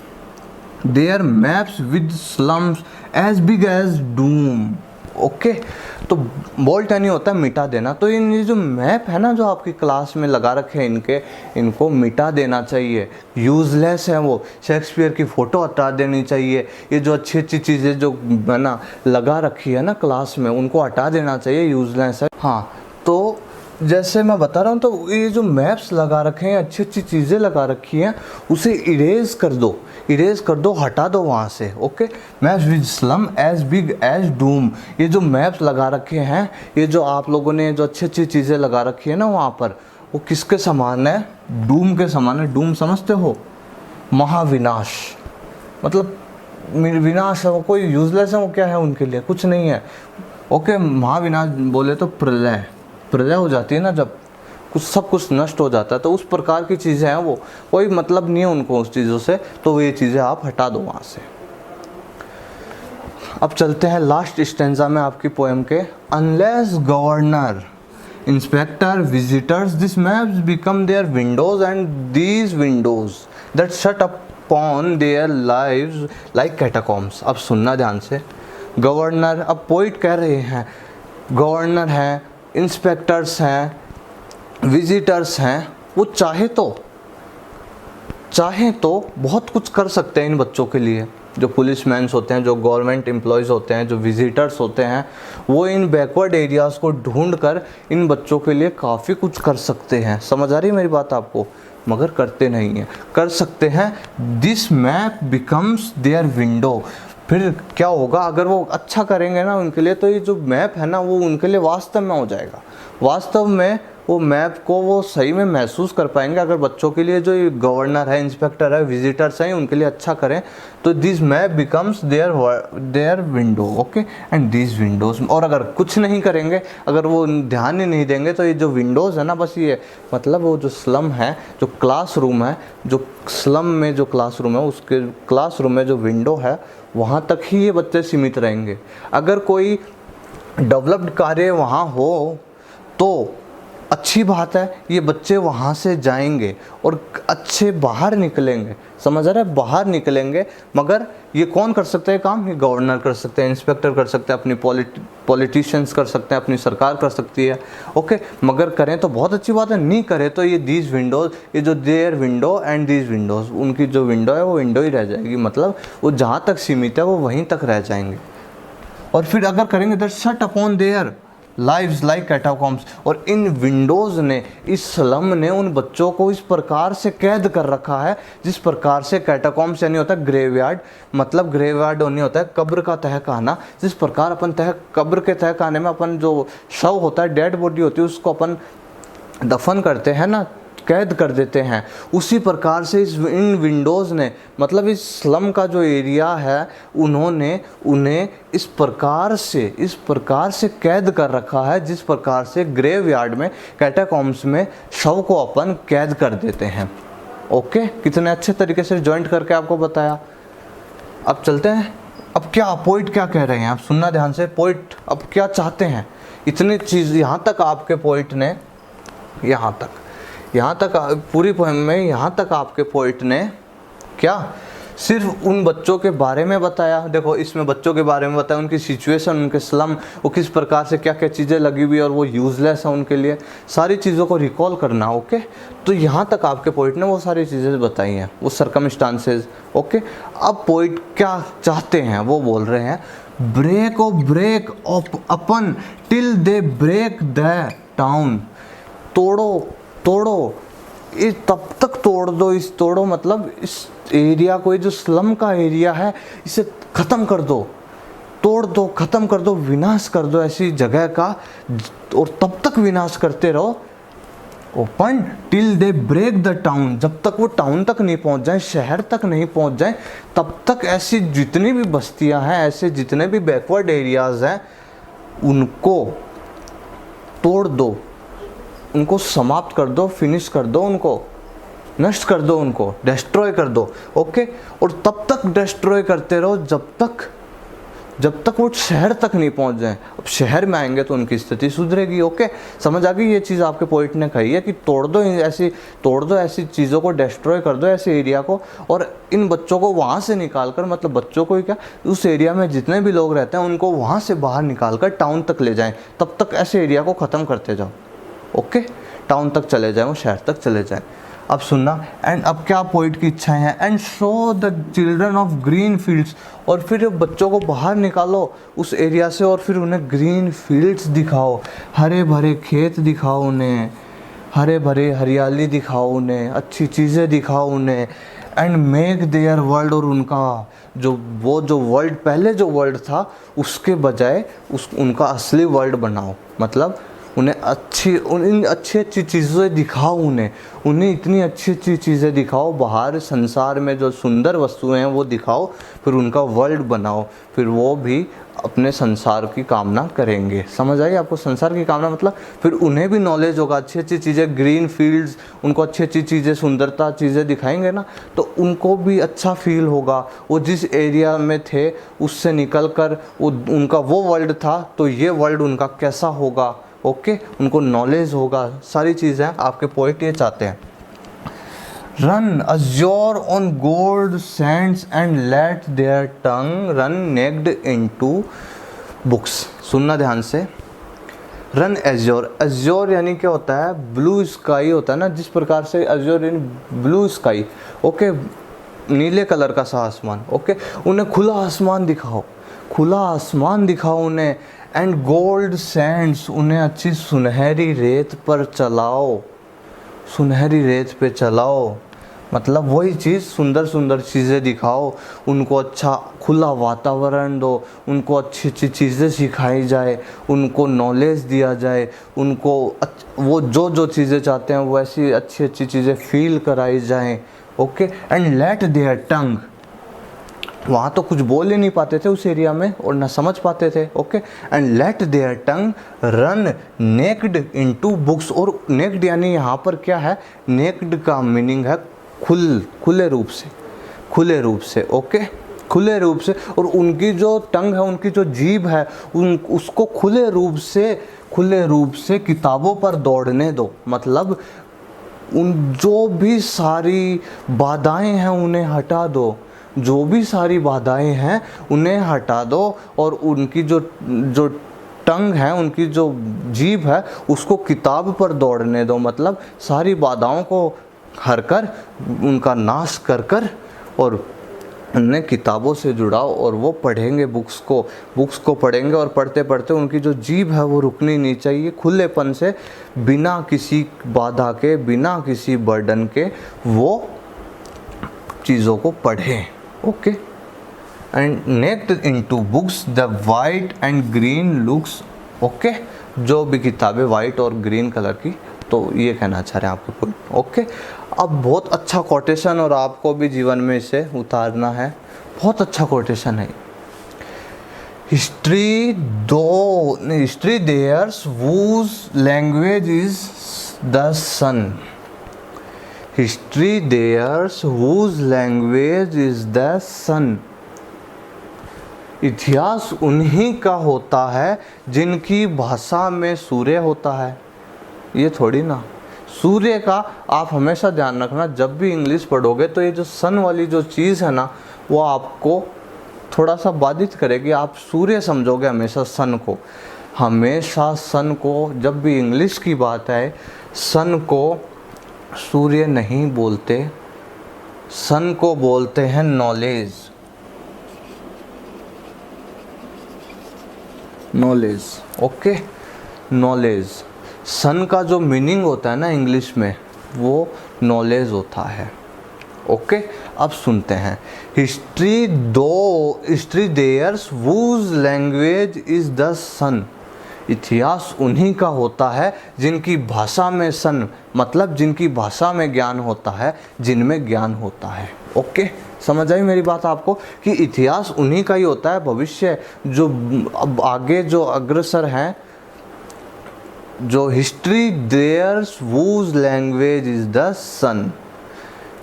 their maps with slums as big as doom, okay. तो बोल्ट यानी होता है मिटा देना। तो ये जो मैप है ना जो आपकी क्लास में लगा रखे हैं इनको मिटा देना चाहिए, यूज़लेस है वो। शेक्सपियर की फ़ोटो हटा देनी चाहिए। ये जो अच्छी अच्छी चीज़ें जो है ना लगा रखी है ना क्लास में, उनको हटा देना चाहिए, यूज़लेस है। हाँ, तो जैसे मैं बता रहा हूँ, तो ये जो मैप्स लगा रखे हैं, अच्छी अच्छी चीज़ें लगा रखी हैं, उसे इरेज कर दो, हटा दो वहाँ से। Okay, maps with slum as big as doom. ये जो मैप्स लगा रखे हैं, ये जो आप लोगों ने जो अच्छी अच्छी चीज़ें लगा रखी है ना वहाँ पर, वो किसके समान है? डूम के समान है। डूम समझते हो? महाविनाश, मतलब विनाश है वो, कोई यूजलेस है वो, क्या है उनके लिए? कुछ नहीं है। ओके, महाविनाश बोले तो प्रलय हो जाती है ना, जब कुछ सब कुछ नष्ट हो जाता है, तो उस प्रकार की चीज़ें हैं वो, कोई मतलब नहीं है उनको उस चीज़ों से, तो ये चीज़ें आप हटा दो वहाँ से। अब चलते हैं लास्ट स्टेंजा में आपकी पोएम के। Unless governor inspector visitors this maps become their Windows and these Windows that shut upon their lives like catacombs. अब सुनना ध्यान से। गवर्नर, अब पोइट कह रहे हैं, गवर्नर हैं, इंस्पेक्टर्स हैं, विजिटर्स हैं, वो चाहे तो बहुत कुछ कर सकते हैं इन बच्चों के लिए। जो पुलिसमैन्स होते हैं, जो गवर्नमेंट एम्प्लॉयज़ होते हैं, जो विजिटर्स होते हैं, वो इन बैकवर्ड एरियाज़ को ढूंढ कर इन बच्चों के लिए काफ़ी कुछ कर सकते हैं। समझ आ रही है मेरी बात आपको? मगर करते नहीं हैं। कर सकते हैं। This map becomes their window. फिर क्या होगा अगर वो अच्छा करेंगे ना उनके लिए, तो ये जो मैप है ना वो उनके लिए वास्तव में हो जाएगा। वास्तव में वो मैप को वो सही में महसूस कर पाएंगे अगर बच्चों के लिए जो ये गवर्नर है, इंस्पेक्टर है, विजिटर्स हैं, उनके लिए अच्छा करें। तो this map becomes their window. Okay, and this windows. और अगर कुछ नहीं करेंगे, अगर वो ध्यान ही नहीं देंगे, तो ये जो विंडोज़ है ना, बस ये मतलब वो जो स्लम है, जो क्लासरूम है, जो स्लम में जो क्लासरूम है, उसके क्लासरूम में जो विंडो है, वहाँ तक ही ये बच्चे सीमित रहेंगे। अगर कोई डेवलप्ड कार्य वहाँ हो तो अच्छी बात है, ये बच्चे वहाँ से जाएंगे और अच्छे बाहर निकलेंगे। समझ रहे हैं? बाहर निकलेंगे। मगर ये कौन कर सकते हैं काम? ये गवर्नर कर सकते हैं, इंस्पेक्टर कर सकते हैं, अपनी पॉलिटिशियंस कर सकते हैं, अपनी सरकार कर सकती है। ओके, मगर करें तो बहुत अच्छी बात है, नहीं करें तो ये दीज विंडोज़, ये जो their window and these windows, उनकी जो विंडो है वो विंडो ही रह जाएगी। मतलब वो जहाँ तक सीमित है वो वहीं तक रह जाएंगे। और फिर अगर करेंगे that shut upon their lives like catacombs. और इन विंडोज़ ने, इस स्लम ने उन बच्चों को इस प्रकार से कैद कर रखा है जिस प्रकार से कैटाकॉम्स यानी होता है ग्रेवयार्ड, मतलब ग्रेवयार्ड नहीं होता है कब्र का तहखाना। जिस प्रकार अपन कब्र के तहखाने में अपन जो शव होता है, डेड बॉडी होती है, उसको अपन दफन करते हैं ना, कैद कर देते हैं, उसी प्रकार से इन विंडोज़ ने, मतलब इस स्लम का जो एरिया है, उन्होंने उन्हें इस प्रकार से कैद कर रखा है जिस प्रकार से ग्रेवयार्ड में, कैटाकॉम्स में शव को अपन कैद कर देते हैं। ओके, कितने अच्छे तरीके से जॉइंट करके आपको बताया। अब चलते हैं। अब क्या पोइट क्या कह रहे हैं, आप सुनना ध्यान से। पोइट अब क्या चाहते हैं? इतनी चीज़ यहाँ तक आपके पोइट ने, यहाँ तक पूरी पोएम में यहाँ तक आपके पोइट ने क्या सिर्फ उन बच्चों के बारे में बताया। देखो, इसमें बच्चों के बारे में बताया, उनकी सिचुएशन, उनके स्लम, वो किस प्रकार से क्या क्या चीज़ें लगी हुई और वो यूज़लेस है उनके लिए, सारी चीज़ों को रिकॉल करना। ओके, तो यहाँ तक आपके पोइट ने वो सारी चीज़ें बताई हैं, वो सर्कमस्टांसेस। ओके, अब पोइट क्या चाहते हैं? वो बोल रहे हैं break open till they break the town. तोड़ो इस तब तक तोड़ दो, इस तोड़ो मतलब इस एरिया को, ये जो स्लम का एरिया है, इसे ख़त्म कर दो, तोड़ दो, ख़त्म कर दो, विनाश कर दो ऐसी जगह का। और तब तक विनाश करते रहो, open till they break the town, जब तक वो टाउन तक नहीं पहुंच जाए, शहर तक नहीं पहुंच जाए, तब तक ऐसी जितनी भी बस्तियां हैं, ऐसे जितने भी बैकवर्ड एरियाज हैं, उनको तोड़ दो, उनको समाप्त कर दो, फिनिश कर दो, उनको नष्ट कर दो, उनको डिस्ट्रॉय कर दो। ओके, और तब तक डिस्ट्रॉय करते रहो जब तक जब तक वो शहर तक नहीं पहुंच जाए। अब शहर में आएंगे तो उनकी स्थिति सुधरेगी। ओके, समझ आ गई ये चीज़ आपके पोइट ने कही है कि तोड़ दो ऐसी चीज़ों को, डिस्ट्रॉय कर दो ऐसे एरिया को, और इन बच्चों को वहाँ से निकाल कर, मतलब बच्चों को ही क्या, उस एरिया में जितने भी लोग रहते हैं उनको वहाँ से बाहर निकाल कर टाउन तक ले जाएं। तब तक ऐसे एरिया को ख़त्म करते जाओ। ओके, टाउन तक चले जाएं, वो शहर तक चले जाएं। अब सुनना, एंड अब क्या पोइट की इच्छाएं हैं, and show the children of green fields, और फिर बच्चों को बाहर निकालो उस एरिया से और फिर उन्हें ग्रीन फील्ड्स दिखाओ, हरे भरे खेत दिखाओ उन्हें, हरे भरे हरियाली दिखाओ उन्हें, अच्छी चीज़ें दिखाओ उन्हें, एंड मेक देयर वर्ल्ड, और उनका जो वर्ल्ड पहले जो वर्ल्ड था उसके बजाय उनका असली वर्ल्ड बनाओ। मतलब उन्हें अच्छी चीज़ें दिखाओ, उन्हें इतनी अच्छी चीज़ें दिखाओ, बाहर संसार में जो सुंदर वस्तुएं हैं वो दिखाओ, फिर उनका वर्ल्ड बनाओ, फिर वो भी अपने संसार की कामना करेंगे। समझ आई आपको? संसार की कामना मतलब फिर उन्हें भी नॉलेज होगा, अच्छी चीज़ें, ग्रीन फील्ड्स, उनको अच्छी चीज़ें, सुंदरता चीज़ें दिखाएंगे ना, तो उनको भी अच्छा फील होगा। वो जिस एरिया में थे उससे निकल कर उनका वो वर्ल्ड था, तो ये वर्ल्ड उनका कैसा होगा। ओके, उनको नॉलेज होगा, सारी चीज़ें आपके पोइट ये चाहते हैं। Run azure on gold sands and let their tongue run naked into books. सुनना ध्यान से, रन एज्योर, एज्योर यानी क्या होता है, ब्लू स्काई होता है ना, जिस प्रकार से एज्योर यानी ब्लू स्काई। ओके, नीले कलर का सा आसमान। ओके, उन्हें खुला आसमान दिखाओ, खुला आसमान दिखाओ उन्हें, एंड गोल्ड सैंड्स, उन्हें अच्छी सुनहरी रेत पर चलाओ, सुनहरी रेत पे चलाओ, मतलब वही चीज़, सुंदर सुंदर चीज़ें दिखाओ, उनको अच्छा खुला वातावरण दो, उनको अच्छी अच्छी चीज़ें सिखाई जाए, उनको नॉलेज दिया जाए, उनको वो जो चीज़ें चाहते हैं वैसी अच्छी चीज़ें फील कराई जाएं। ओके, एंड लेट देयर टंग, वहाँ तो कुछ बोल ही नहीं पाते थे उस एरिया में और ना समझ पाते थे। Okay, and let their tongue run naked into books, और नेक्ड यानी यहाँ पर क्या है, नेक्ड का मीनिंग है खुले रूप से, खुले रूप से। ओके, खुले रूप से, और उनकी जो टंग है, उनकी जो जीभ है, उसको खुले रूप से किताबों पर दौड़ने दो। मतलब उन जो भी सारी बाधाएं हैं उन्हें हटा दो, जो भी सारी बाधाएं हैं उन्हें हटा दो, और उनकी जो टंग है, उनकी जो जीभ है, उसको किताब पर दौड़ने दो। मतलब सारी बाधाओं को हर कर, उनका नाश कर और उन्हें किताबों से जुड़ाओ, और वो पढ़ेंगे बुक्स को पढ़ेंगे, और पढ़ते पढ़ते उनकी जो जीभ है वो रुकनी नहीं चाहिए, खुलेपन से, बिना किसी बाधा के, बिना किसी बर्डन के वो चीज़ों को पढ़ें। Okay, and naked into books the white and green looks. Okay, जो भी किताबें वाइट और ग्रीन कलर की, तो ये कहना चाह रहे हैं आपके पॉइंट। ओके, अब बहुत अच्छा कोटेशन, और आपको भी जीवन में इसे उतारना है, बहुत अच्छा कोटेशन है। History theirs whose language is the sun, history theirs whose language is the sun. इतिहास उन्हीं का होता है जिनकी भाषा में सूर्य होता है। ये थोड़ी ना, सूर्य का आप हमेशा ध्यान रखना, जब भी इंग्लिश पढ़ोगे तो ये जो सन वाली जो चीज़ है ना, वो आपको थोड़ा सा बाधित करेगी। आप सूर्य समझोगे हमेशा सन को, जब भी इंग्लिश की बात आए, सन को सूर्य नहीं बोलते, सन को बोलते हैं नॉलेज। ओके, नॉलेज, सन का जो मीनिंग होता है ना इंग्लिश में, वो नॉलेज होता है। ओके, अब सुनते हैं। History theirs whose language is the sun. इतिहास उन्हीं का होता है जिनकी भाषा में सन, मतलब जिनकी भाषा में ज्ञान होता है, जिनमें ज्ञान होता है। ओके, समझ आई मेरी बात आपको, कि इतिहास उन्हीं का ही होता है, भविष्य जो अब आगे जो अग्रसर हैं, जो history theirs whose language is the sun.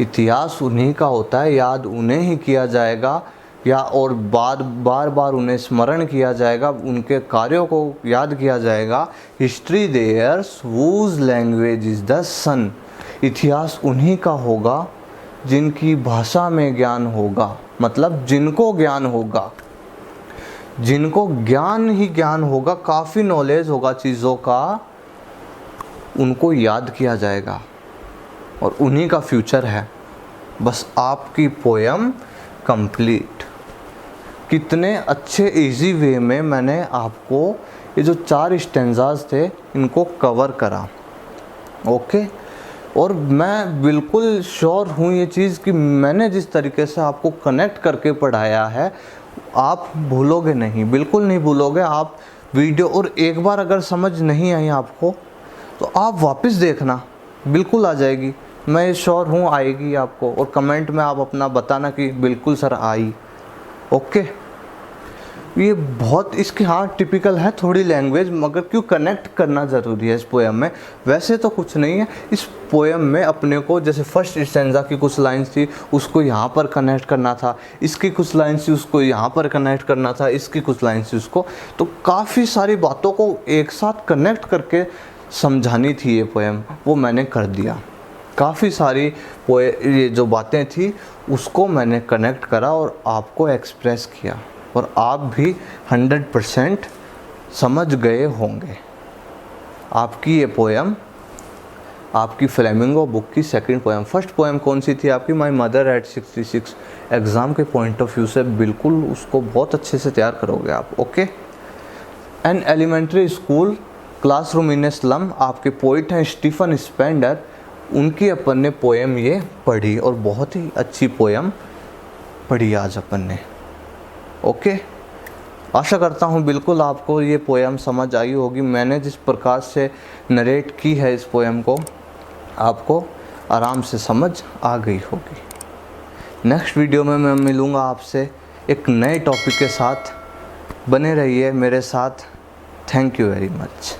इतिहास उन्हीं का होता है, याद उन्हें ही किया जाएगा या और बार बार उन्हें स्मरण किया जाएगा, उनके कार्यों को याद किया जाएगा। History theirs whose language is the sun. इतिहास उन्हीं का होगा जिनकी भाषा में ज्ञान होगा, मतलब जिनको ज्ञान होगा, जिनको ज्ञान ही ज्ञान होगा, काफ़ी नॉलेज होगा चीज़ों का, उनको याद किया जाएगा और उन्हीं का फ्यूचर है। बस आपकी पोयम कंप्लीट। कितने अच्छे इजी वे में मैंने आपको ये जो 4 स्टेंजाज थे इनको कवर करा। ओके, और मैं बिल्कुल श्योर हूँ ये चीज़ कि मैंने जिस तरीके से आपको कनेक्ट करके पढ़ाया है आप भूलोगे नहीं, बिल्कुल नहीं भूलोगे आप वीडियो। और एक बार अगर समझ नहीं आई आपको तो आप वापस देखना, बिल्कुल आ जाएगी, मैं श्योर हूँ आएगी आपको। और कमेंट में आप अपना बताना कि बिल्कुल सर आई। ओके, ये बहुत इसकी हाँ टिपिकल है थोड़ी लैंग्वेज, मगर क्यों कनेक्ट करना ज़रूरी है इस पोएम में। वैसे तो कुछ नहीं है इस पोएम में, अपने को जैसे फर्स्ट स्टैंजा की कुछ लाइन्स थी उसको यहाँ पर कनेक्ट करना था, इसकी कुछ लाइन्स थी उसको यहाँ पर कनेक्ट करना था, इसकी कुछ लाइन्स थी उसको, तो काफ़ी सारी बातों को एक साथ कनेक्ट करके समझानी थी ये पोएम, वो मैंने कर दिया। काफ़ी सारी ये जो बातें थी उसको मैंने कनेक्ट करा और आपको एक्सप्रेस किया, और आप भी 100% समझ गए होंगे। आपकी ये पोएम आपकी फ्लेमिंगो बुक की सेकंड पोएम। फर्स्ट पोएम कौन सी थी आपकी? My mother at 66। एग्ज़ाम के पॉइंट ऑफ व्यू से बिल्कुल उसको बहुत अच्छे से तैयार करोगे आप। Okay, an elementary school classroom in a slum, आपके पोइट हैं स्टीफन स्पेंडर, उनकी अपन ने पोएम ये पढ़ी और बहुत ही अच्छी पोएम पढ़ी आज अपन ने। ओके, आशा करता हूँ बिल्कुल आपको ये पोएम समझ आई होगी। मैंने जिस प्रकार से नरेट की है इस पोएम को आपको आराम से समझ आ गई होगी। नेक्स्ट वीडियो में मैं मिलूँगा आपसे एक नए टॉपिक के साथ। बने रहिए मेरे साथ। Thank you very much.